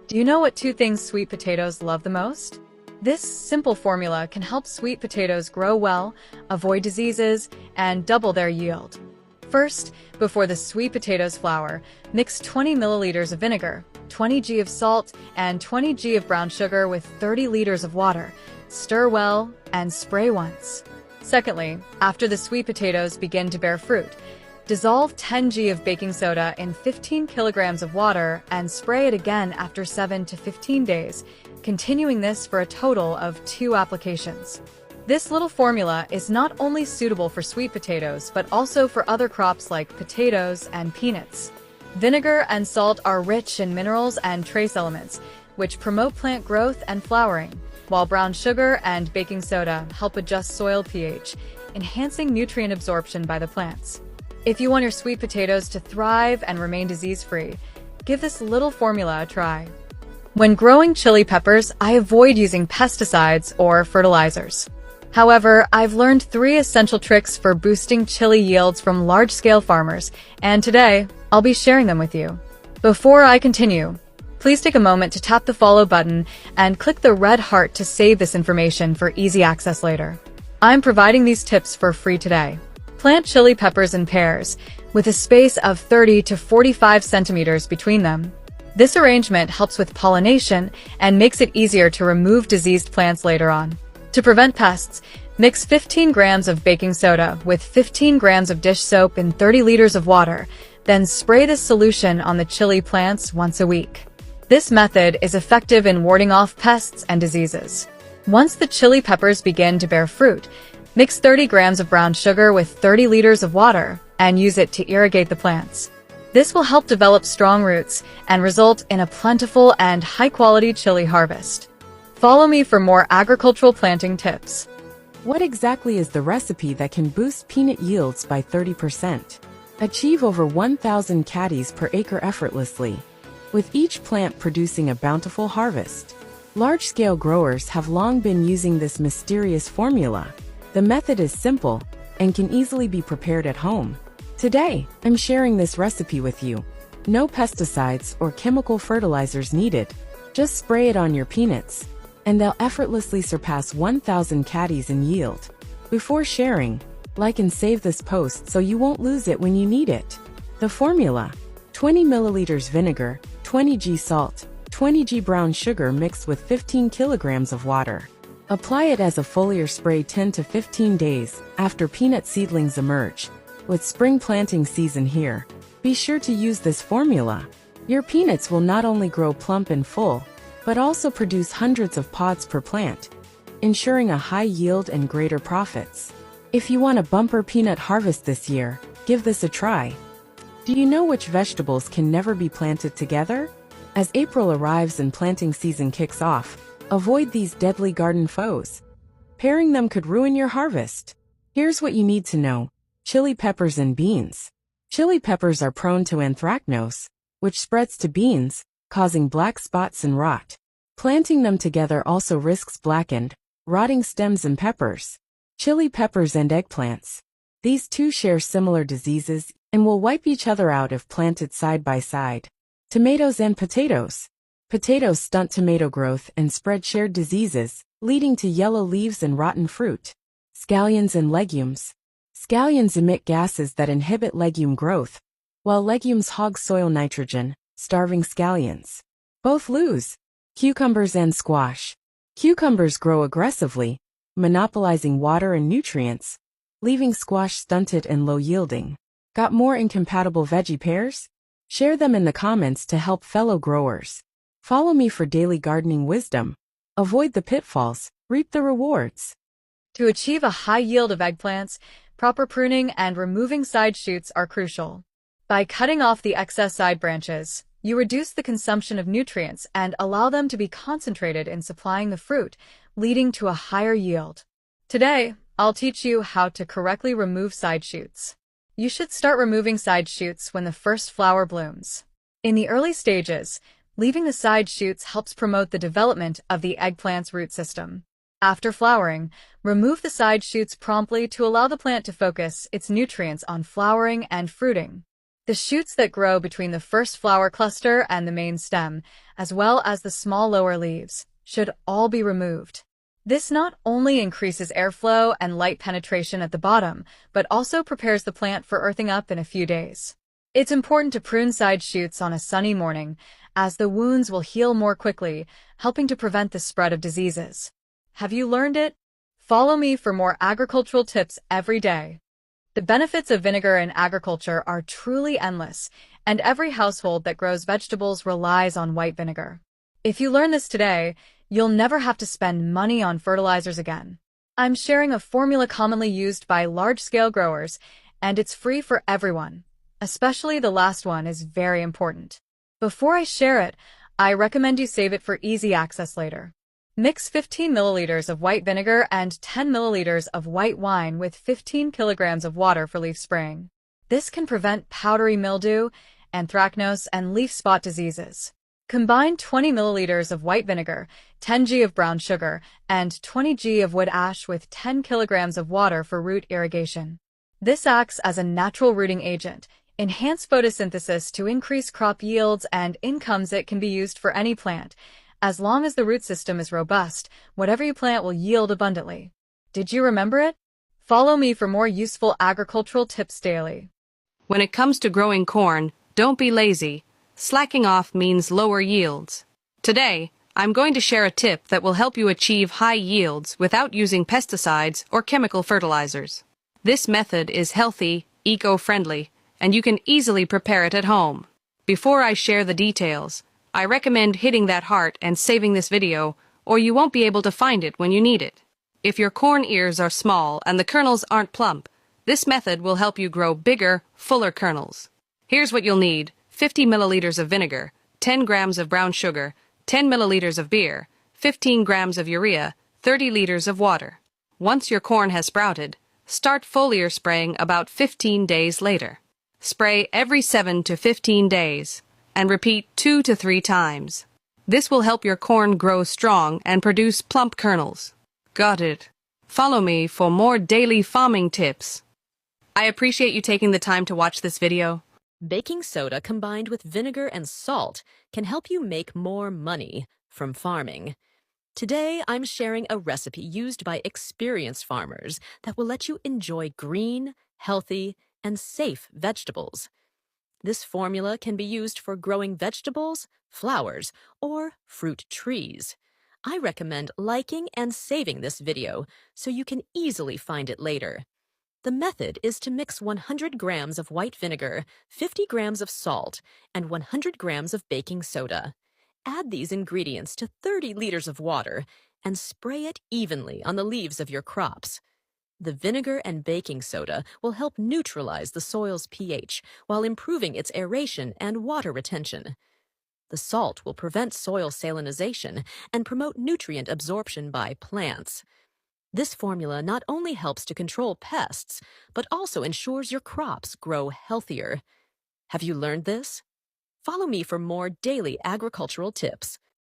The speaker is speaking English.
Do you know what two things sweet potatoes love the most? This simple formula can help sweet potatoes grow well, avoid diseases, and double their yield. First, before the sweet potatoes flour, mix 20 milliliters of vinegar, 20 g of salt, and 20 g of brown sugar with 30 liters of water. Stir well and spray once. Secondly, after the sweet potatoes begin to bear fruit, dissolve 10 g of baking soda in 15 kilograms of water and spray it again after 7 to 15 days, continuing this for a total of 2 applications. This little formula is not only suitable for sweet potatoes but also for other crops like potatoes and peanuts. Vinegar and salt are rich in minerals and trace elements, which promote plant growth and flowering, while brown sugar and baking soda help adjust soil pH, enhancing nutrient absorption by the plants. If you want your sweet potatoes to thrive and remain disease-free, give this little formula a try. When growing chili peppers, I avoid using pesticides or fertilizers. However, I've learned 3 essential tricks for boosting chili yields from large-scale farmers, and today, I'll be sharing them with you. Before I continue, please take a moment to tap the follow button and click the red heart to save this information for easy access later. I'm providing these tips for free today. Plant chili peppers in pairs, with a space of 30 to 45 centimeters between them. This arrangement helps with pollination and makes it easier to remove diseased plants later on. To prevent pests, mix 15 grams of baking soda with 15 grams of dish soap in 30 liters of water, then spray this solution on the chili plants once a week. This method is effective in warding off pests and diseases. Once the chili peppers begin to bear fruit, mix 30 grams of brown sugar with 30 liters of water and use it to irrigate the plants. This will help develop strong roots and result in a plentiful and high-quality chili harvest. Follow me for more agricultural planting tips. What exactly is the recipe that can boost peanut yields by 30%? Achieve over 1,000 caddies per acre effortlessly, with each plant producing a bountiful harvest. Large-scale growers have long been using this mysterious formula. The method is simple and can easily be prepared at home. Today, I'm sharing this recipe with you. No pesticides or chemical fertilizers needed. Just spray it on your peanuts, and they'll effortlessly surpass 1,000 caddies in yield. Before sharing, like and save this post so you won't lose it when you need it. The formula: 20 milliliters vinegar, 20 g salt, 20 g brown sugar mixed with 15 kilograms of water. Apply it as a foliar spray 10 to 15 days after peanut seedlings emerge. With spring planting season here, be sure to use this formula. Your peanuts will not only grow plump and full, but also produce hundreds of pods per plant, ensuring a high yield and greater profits. If you want a bumper peanut harvest this year, give this a try. Do you know which vegetables can never be planted together? As April arrives and planting season kicks off, avoid these deadly garden foes. Pairing them could ruin your harvest. Here's what you need to know. Chili peppers and beans. Chili peppers are prone to anthracnose, which spreads to beans, causing black spots and rot. Planting them together also risks blackened, rotting stems and peppers. Chili peppers and eggplants. These two share similar diseases and will wipe each other out if planted side by side. Tomatoes and potatoes. Potatoes stunt tomato growth and spread shared diseases, leading to yellow leaves and rotten fruit. Scallions and legumes. Scallions emit gases that inhibit legume growth, while legumes hog soil nitrogen, starving scallions. Both lose. Cucumbers and squash. Cucumbers grow aggressively, monopolizing water and nutrients, leaving squash stunted and low-yielding. Got more incompatible veggie pairs? Share them in the comments to help fellow growers. Follow me for daily gardening wisdom. Avoid the pitfalls, reap the rewards. To achieve a high yield of eggplants, proper pruning and removing side shoots are crucial. By cutting off the excess side branches, you reduce the consumption of nutrients and allow them to be concentrated in supplying the fruit, leading to a higher yield. Today, I'll teach you how to correctly remove side shoots. You should start removing side shoots when the first flower blooms. In the early stages, leaving the side shoots helps promote the development of the eggplant's root system. After flowering, remove the side shoots promptly to allow the plant to focus its nutrients on flowering and fruiting. The shoots that grow between the first flower cluster and the main stem, as well as the small lower leaves, should all be removed. This not only increases airflow and light penetration at the bottom, but also prepares the plant for earthing up in a few days. It's important to prune side shoots on a sunny morning, as the wounds will heal more quickly, helping to prevent the spread of diseases. Have you learned it? Follow me for more agricultural tips every day. The benefits of vinegar in agriculture are truly endless, and every household that grows vegetables relies on white vinegar. If you learn this today, you'll never have to spend money on fertilizers again. I'm sharing a formula commonly used by large-scale growers, and it's free for everyone. Especially the last one is very important. Before I share it, I recommend you save it for easy access later. Mix 15 milliliters of white vinegar and 10 milliliters of white wine with 15 kilograms of water for leaf spraying. This can prevent powdery mildew, anthracnose, and leaf spot diseases. Combine 20 milliliters of white vinegar, 10 g of brown sugar, and 20 g of wood ash with 10 kilograms of water for root irrigation. This acts as a natural rooting agent, enhance photosynthesis to increase crop yields and incomes. It can be used for any plant. As long as the root system is robust, whatever you plant will yield abundantly. Did you remember it? Follow me for more useful agricultural tips daily. When it comes to growing corn, don't be lazy. Slacking off means lower yields. Today, I'm going to share a tip that will help you achieve high yields without using pesticides or chemical fertilizers. This method is healthy, eco-friendly, and you can easily prepare it at home. Before I share the details, I recommend hitting that heart and saving this video, or you won't be able to find it when you need it. If your corn ears are small and the kernels aren't plump, this method will help you grow bigger, fuller kernels. Here's what you'll need: 50 milliliters of vinegar, 10 grams of brown sugar, 10 milliliters of beer, 15 grams of urea, 30 liters of water. Once your corn has sprouted, start foliar spraying about 15 days later. Spray every 7 to 15 days. And repeat 2 to 3 times. This will help your corn grow strong and produce plump kernels. Got it. Follow me for more daily farming tips. I appreciate you taking the time to watch this video. Baking soda combined with vinegar and salt can help you make more money from farming. Today, I'm sharing a recipe used by experienced farmers that will let you enjoy green, healthy, and safe vegetables. This formula can be used for growing vegetables, flowers, or fruit trees. I recommend liking and saving this video so you can easily find it later. The method is to mix 100 grams of white vinegar, 50 grams of salt, and 100 grams of baking soda. Add these ingredients to 30 liters of water and spray it evenly on the leaves of your crops. The vinegar and baking soda will help neutralize the soil's pH while improving its aeration and water retention. The salt will prevent soil salinization and promote nutrient absorption by plants. This formula not only helps to control pests, but also ensures your crops grow healthier. Have you learned this? Follow me for more daily agricultural tips.